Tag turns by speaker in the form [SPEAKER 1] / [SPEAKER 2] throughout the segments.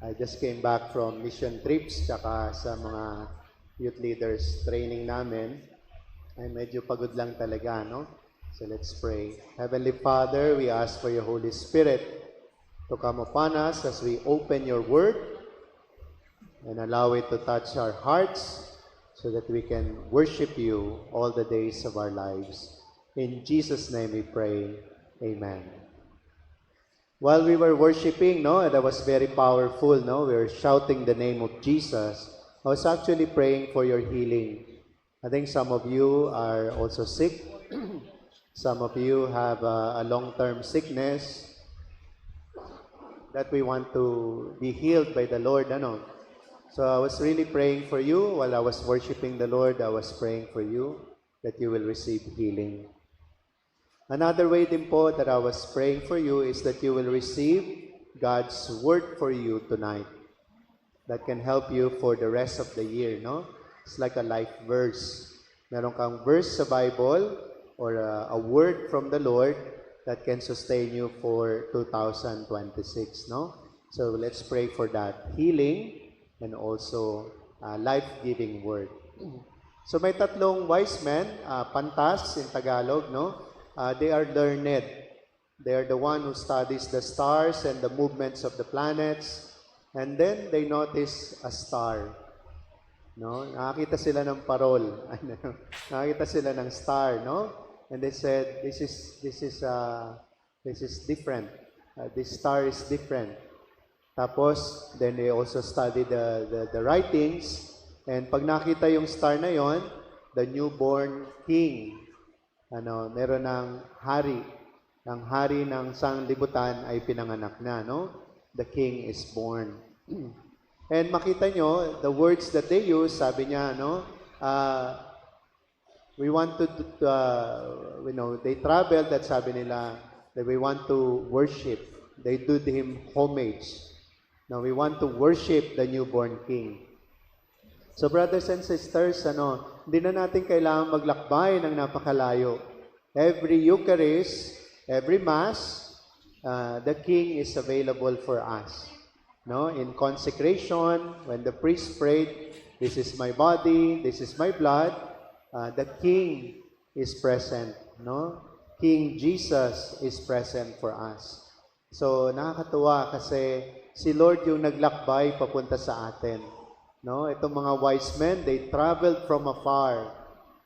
[SPEAKER 1] I just came back from mission trips tsaka sa mga youth leaders training namin. Ay medyo pagod lang talaga, no? So let's pray. Heavenly Father, we ask for your Holy Spirit to come upon us as we open your word and allow it to touch our hearts so that we can worship you all the days of our lives. In Jesus' name we pray. Amen. While we were worshiping, no, that was very powerful, no? We were shouting the name of Jesus. I was actually praying for your healing. I think some of you are also sick. Some of you have a long-term sickness that we want to be healed by the Lord, ano? So I was really praying for you while I was worshiping the Lord. I was praying for you that you will receive healing. Another way din po that I was praying for you is that you will receive God's word for you tonight that can help you for the rest of the year, no? It's like a life verse. Meron kang verse sa Bible or a word from the Lord that can sustain you for 2026, no? So let's pray for that healing and also life-giving word. So may tatlong wise men, pantas in Tagalog, no? They are learned. They are the one who studies the stars and the movements of the planets. And then they notice a star. No? Nakakita sila ng parol. Nakakita sila ng star, no? And they said, this is different. This star is different. Tapos, then they also study the writings. And pag nakita yung star na yon, the newborn king, meron ng hari. Ang hari ng sanglibutan ay pinanganak na, no? The king is born. And makita nyo, the words that they use, sabi niya, no? We want to they traveled, that sabi nila, that we want to worship. They do him homage. Now, we want to worship the newborn king. So, brothers and sisters, hindi na natin kailangan maglakbay ng napakalayo. Every Eucharist, every Mass, the king is available for us. No, in consecration, when the priest prayed, "This is my body, this is my blood," the King is present. No, King Jesus is present for us. So nakakatuwa kasi si Lord yung naglakbay papunta sa atin. No, itong mga wise men, they traveled from afar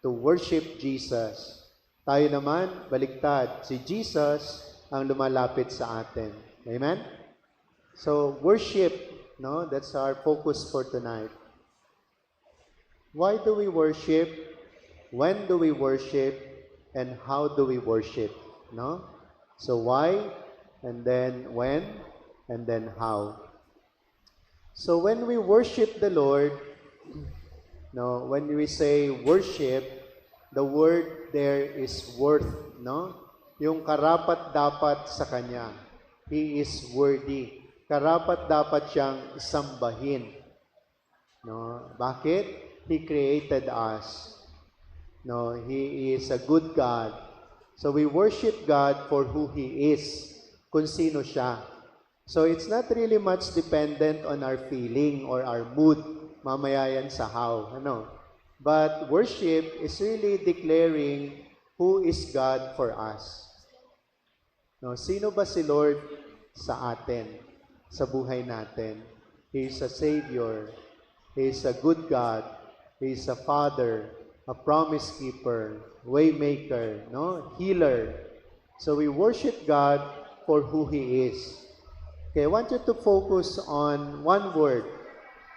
[SPEAKER 1] to worship Jesus. Tayo naman, baligtad. Si Jesus ang lumalapit sa atin. Amen? So, worship, no? That's our focus for tonight. Why do we worship? When do we worship? And how do we worship? No? So, why? And then when? And then how? So, when we worship the Lord, no, when we say worship, the word there is worth, no? Yung karapat-dapat sa Kanya. He is worthy. Karapat-dapat siyang sambahin. No? Bakit? He created us. No, He is a good God. So we worship God for who He is, kung sino siya. So it's not really much dependent on our feeling or our mood. Mamaya yan sa how. But worship is really declaring who is God for us. No, sino ba si Lord sa atin? Sa buhay natin. He is a Savior. He is a good God. He is a Father, a promise keeper, waymaker, no? Healer. So we worship God for who He is. Okay, I want you to focus on one word.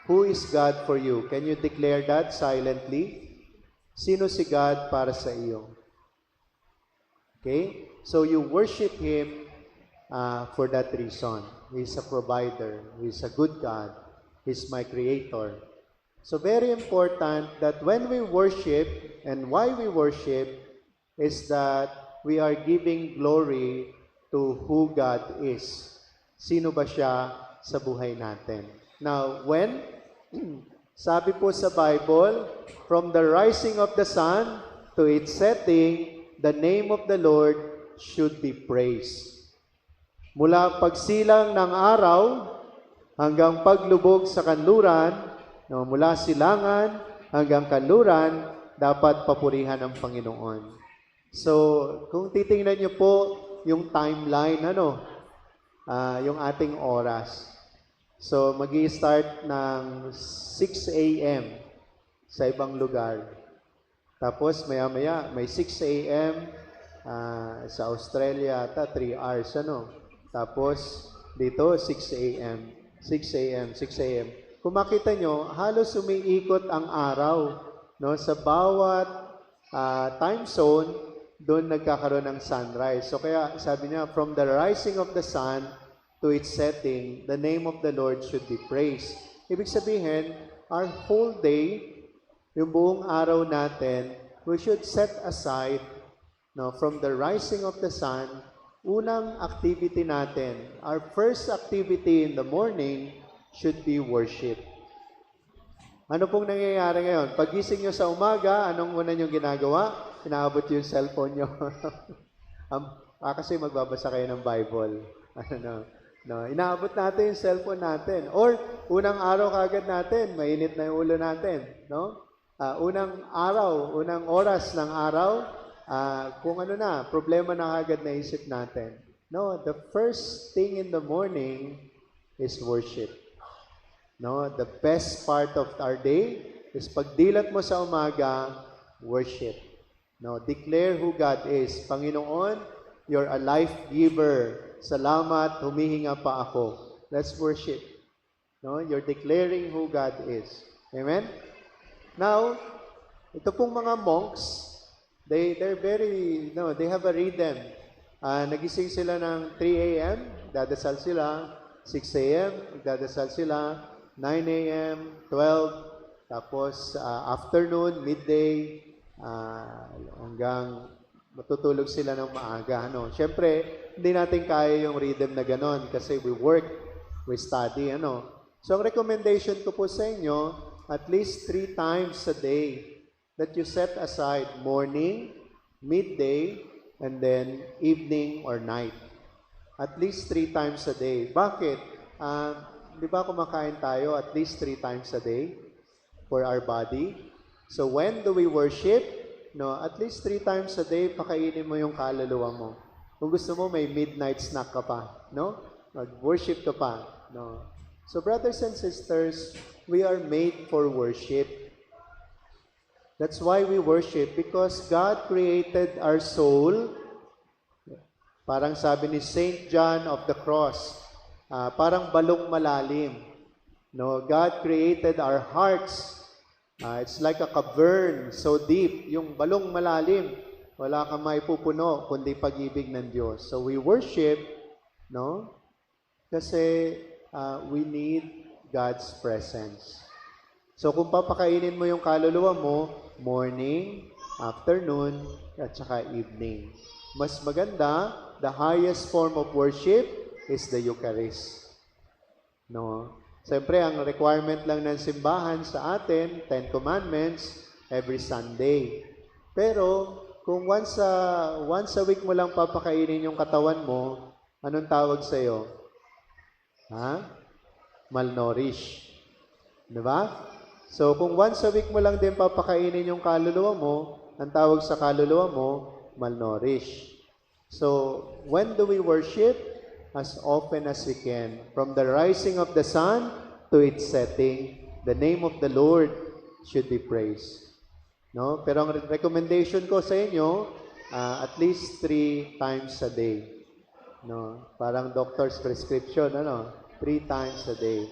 [SPEAKER 1] Who is God for you? Can you declare that silently? Sino si God para sa iyo? Okay? So you worship Him for that reason. He's a provider. He's a good God. He's my Creator. So very important that when we worship, and why we worship, is that we are giving glory to who God is. Sino ba siya sa buhay natin? Now, when? Sabi po sa Bible, from the rising of the sun to its setting, the name of the Lord should be praised. Mula pagsilang ng araw hanggang paglubog sa kanluran, no, mula silangan hanggang kanluran, dapat papurihan ng Panginoon. So, kung titingnan niyo po yung timeline, yung ating oras. So, magi-start ng 6 a.m. sa ibang lugar. Tapos, maya-maya, may 6 a.m. Sa Australia, 3 hours, Tapos, dito, 6 a.m. 6 a.m., 6 a.m. Kung makita nyo, halos umiikot ang araw, no? Sa bawat time zone, doon nagkakaroon ng sunrise. So kaya sabi niya, from the rising of the sun to its setting, the name of the Lord should be praised. Ibig sabihin, our whole day, yung buong araw natin, we should set aside, no, from the rising of the sun, unang activity natin, our first activity in the morning should be worship. Ano pong nangyayari ngayon? Pagising nyo sa umaga, anong una nyo ginagawa? Inaabot yung cellphone nyo. Kasi magbabasa kayo ng Bible. Inaabot natin yung cellphone natin. Or, unang araw kagad natin, mainit na yung ulo natin. No? Unang araw, unang oras ng araw, kung problema na kagad na isip natin. No, the first thing in the morning is worship. No, the best part of our day is pagdilat mo sa umaga, worship. No, declare who God is. Panginoon, you're a life giver. Salamat, humihinga pa ako. Let's worship. No, you're declaring who God is. Amen? Now, ito pong mga monks, they're very, they have a rhythm. Nagising sila ng 3 a.m., dadasal sila, 6 a.m., dadasal sila, 9 a.m., 12, tapos afternoon, midday, hanggang matutulog sila ng maaga. Siyempre, hindi natin kaya yung rhythm na ganon kasi we work, we study. So, ang recommendation ko po sa inyo, at least 3 times a day that you set aside morning, midday, and then evening or night. At least 3 times a day. Bakit? Di ba kumakain tayo at least 3 times a day for our body? So when do we worship? At least 3 times a day, pakainin mo yung kaluluwa mo. Kung gusto mo, may midnight snack ka pa. Mag-worship ka pa. So brothers and sisters, we are made for worship. That's why we worship, because God created our soul. Parang sabi ni Saint John of the Cross, parang balong malalim. God created our hearts. It's like a cavern, so deep. Yung balong malalim, wala kang maipupuno, kundi pag-ibig ng Diyos. So we worship, kasi we need God's presence. So kung papakainin mo yung kaluluwa mo, morning, afternoon, at saka evening. Mas maganda, the highest form of worship is the Eucharist. Siyempre, ang requirement lang ng simbahan sa atin, 10 Commandments, every Sunday. Pero, kung once a week mo lang papakainin yung katawan mo, anong tawag sa'yo? Malnourished. Diba? So, kung once a week mo lang din papakainin yung kaluluwa mo, ang tawag sa kaluluwa mo, malnourished. So, when do we worship? As often as we can. From the rising of the sun to its setting, the name of the Lord should be praised. Pero ang recommendation ko sa inyo, at least 3 times a day. Parang doctor's prescription, 3 times a day.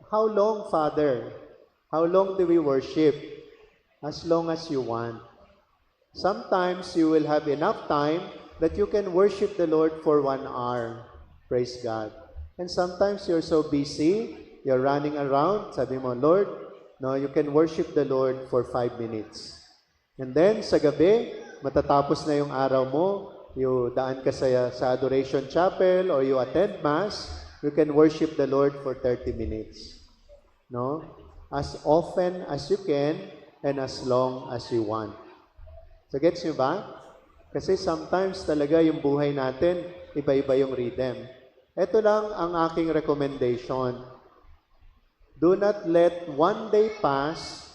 [SPEAKER 1] How long, Father? How long do we worship? As long as you want. Sometimes you will have enough time that you can worship the Lord for 1 hour. Praise God. And sometimes you're so busy, you're running around, sabi mo, Lord, you can worship the Lord for 5 minutes. And then, sa gabi, matatapos na yung araw mo, you daan ka sa adoration chapel or you attend Mass, you can worship the Lord for 30 minutes. As often as you can and as long as you want. So, gets nyo ba? Kasi sometimes talaga yung buhay natin, iba-iba yung rhythm. Ito lang ang aking recommendation. Do not let one day pass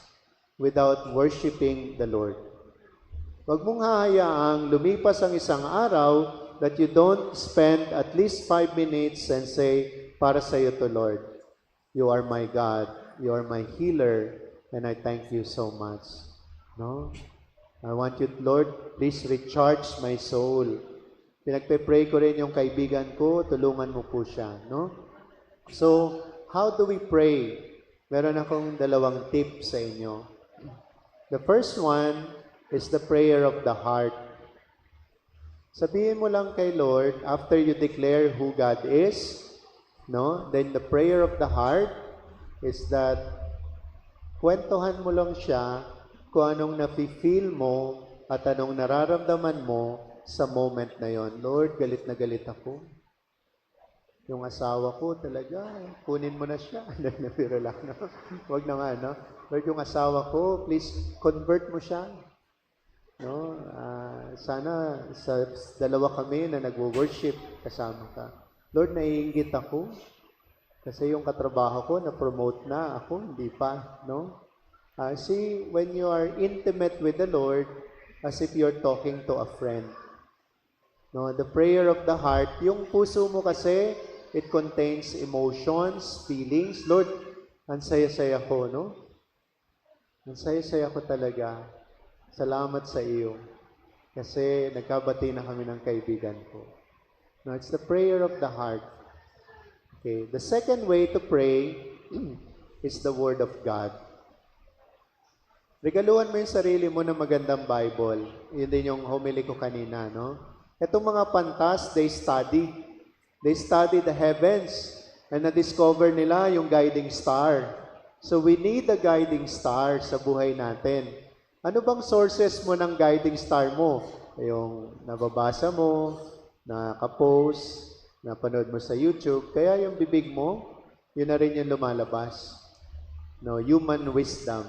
[SPEAKER 1] without worshiping the Lord. Huwag mong hahayaang lumipas ang isang araw that you don't spend at least 5 minutes and say, para sa iyo to Lord, you are my God, you are my healer, and I thank you so much. No? I want you, Lord, please recharge my soul. Pinagpe-pray ko rin yung kaibigan ko, tulungan mo po siya. No? So, how do we pray? Meron akong 2 tips sa inyo. The first one is the prayer of the heart. Sabihin mo lang kay Lord, after you declare who God is, no? Then the prayer of the heart is that kwentuhan mo lang siya kung anong nafe-feel mo at anong nararamdaman mo sa moment na yon. Lord, galit na galit ako. Yung asawa ko talaga, kunin mo na siya. Nabiro lang, no? Huwag naman, no? Lord, yung asawa ko, please convert mo siya. No? Sana sa dalawa kami na nagwo-worship kasama ka. Lord, naiinggit ako kasi yung katrabaho ko na-promote na, ako hindi pa, no? See, when you are intimate with the Lord, as if you're talking to a friend. No, the prayer of the heart, yung puso mo kasi, it contains emotions, feelings. Lord, ang saya-saya ko, no? Ang saya-saya ko talaga. Salamat sa iyo. Kasi nagkabati na kami ng kaibigan ko. No, it's the prayer of the heart. Okay. The second way to pray is the Word of God. Regaluhan mo yung sarili mo ng magandang Bible. Yun din yung homily ko kanina, no? Itong mga pantas, they study. They study the heavens and na-discover nila yung guiding star. So we need a guiding star sa buhay natin. Ano bang sources mo ng guiding star mo? Yung nababasa mo, nakapost, napanood mo sa YouTube, kaya yung bibig mo, yun na rin yung lumalabas. No, human wisdom,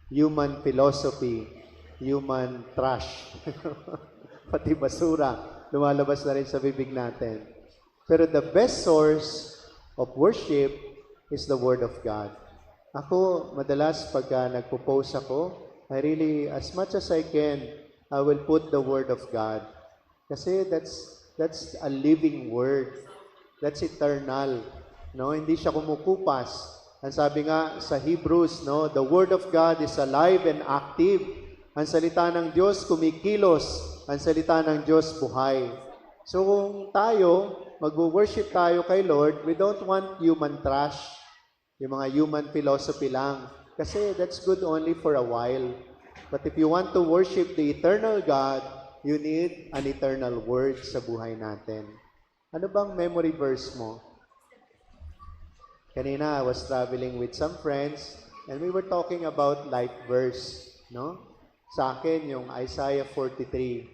[SPEAKER 1] human philosophy, human trash, pati basura, lumalabas na rin sa bibig natin. Pero the best source of worship is the Word of God. Ako, madalas pagka nagpo-post ako, I really, as much as I can, I will put the Word of God. Kasi that's a living Word. That's eternal. No, hindi siya kumukupas. Ang sabi nga sa Hebrews, no, the Word of God is alive and active. Ang salita ng Diyos kumikilos. Ang salita ng Diyos buhay. So kung tayo, mag-worship tayo kay Lord, we don't want human trash. Yung mga human philosophy lang. Kasi that's good only for a while. But if you want to worship the eternal God, you need an eternal word sa buhay natin. Ano bang memory verse mo? Kanina, I was traveling with some friends and we were talking about life verse. No? Sa akin, yung Isaiah 43.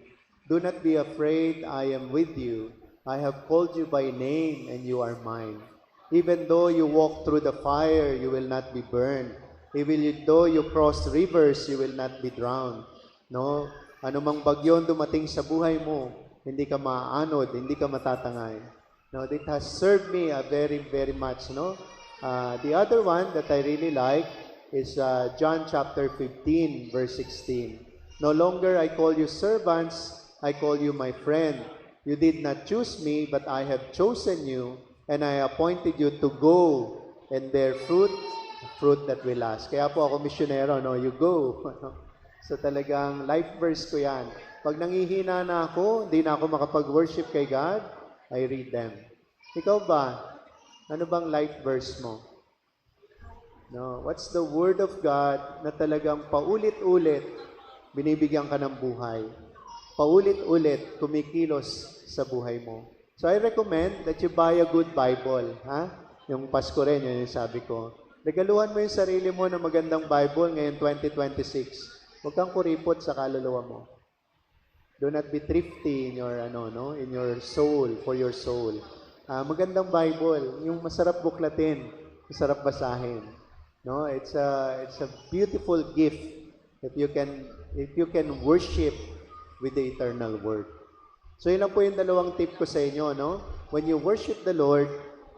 [SPEAKER 1] Do not be afraid, I am with you. I have called you by name and you are mine. Even though you walk through the fire, you will not be burned. Even though you cross rivers, you will not be drowned. No? Anumang bagyo dumating sa buhay mo, hindi ka maaanod, hindi ka matatangay. No, it has served me very, very much. No? The other one that I really like is John chapter 15, verse 16. No longer I call you servants, I call you my friend. You did not choose me, but I have chosen you, and I appointed you to go and bear fruit that will last. Kaya po ako misyonero, no? You go. So talagang life verse ko yan. Pag nangihina na ako, hindi na ako makapag-worship kay God, I read them. Ikaw ba? Ano bang life verse mo? No? What's the Word of God na talagang paulit-ulit binibigyan ka ng buhay? Paulit-ulit kumikilos sa buhay mo. So I recommend that you buy a good Bible. Ha? Yung Pasko rin, yun yung sabi ko. Regaluhan mo yung sarili mo ng magandang Bible ngayon 2026. Huwag kang kuripot sa kaluluwa mo. Do not be thrifty in your in your soul, for your soul. Magandang Bible, yung masarap buklatin, masarap basahin. No, it's a beautiful gift if you can worship with the eternal word. So yun lang po yung 2 tip ko sa inyo, no? when you worship the Lord,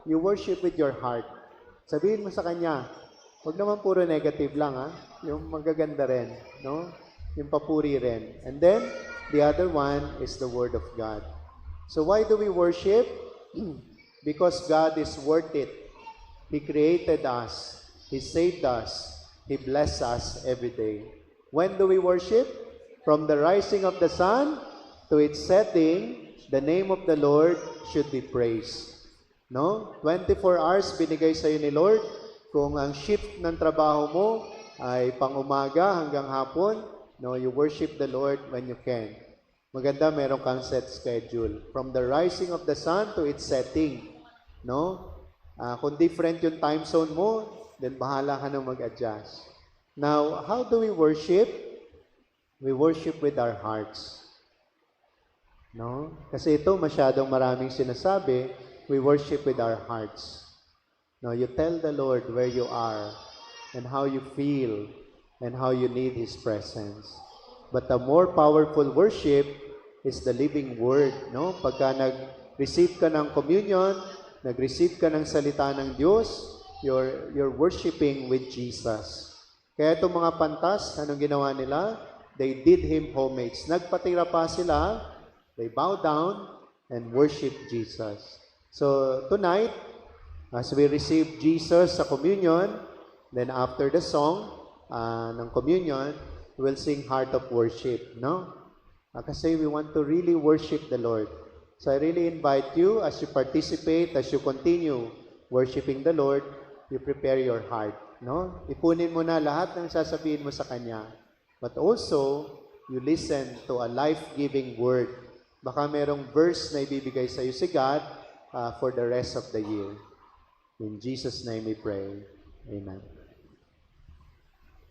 [SPEAKER 1] you worship with your heart. Sabihin mo sa Kanya, huwag naman puro negative lang, ha? Yung magaganda rin, no? Yung papuri rin. And then, the other one is the Word of God. So why do we worship? Because God is worth it. He created us. He saved us. He bless us every day. When do we worship? From the rising of the sun to its setting, the name of the Lord should be praised. No? 24 hours binigay sa iyo ni Lord. Kung ang shift ng trabaho mo ay pang-umaga hanggang hapon, no, you worship the Lord when you can. Maganda meron kang set schedule. From the rising of the sun to its setting. No? Kung different yung time zone mo, then bahala ka na mag-adjust. Now, how do we worship? We worship with our hearts. No? Kasi ito masyadong maraming sinasabi, we worship with our hearts. No, you tell the Lord where you are and how you feel and how you need His presence. But the more powerful worship is the living Word. No? Pagka nag-receive ka ng communion, nag-receive ka ng salita ng Diyos, you're worshiping with Jesus. Kaya itong mga pantas, anong ginawa nila? They did Him homage. Nagpatira pa sila, they bow down and worship Jesus. So tonight, as we receive Jesus sa communion, then after the song ng communion, we'll sing Heart of Worship. No? Kasi we want to really worship the Lord. So I really invite you, as you participate, as you continue worshiping the Lord, you prepare your heart. No? Ipunin mo na lahat ng sasabihin mo sa Kanya. But also, you listen to a life-giving word. Baka merong verse na ibibigay sa iyo si God for the rest of the year. In Jesus' name we pray. Amen.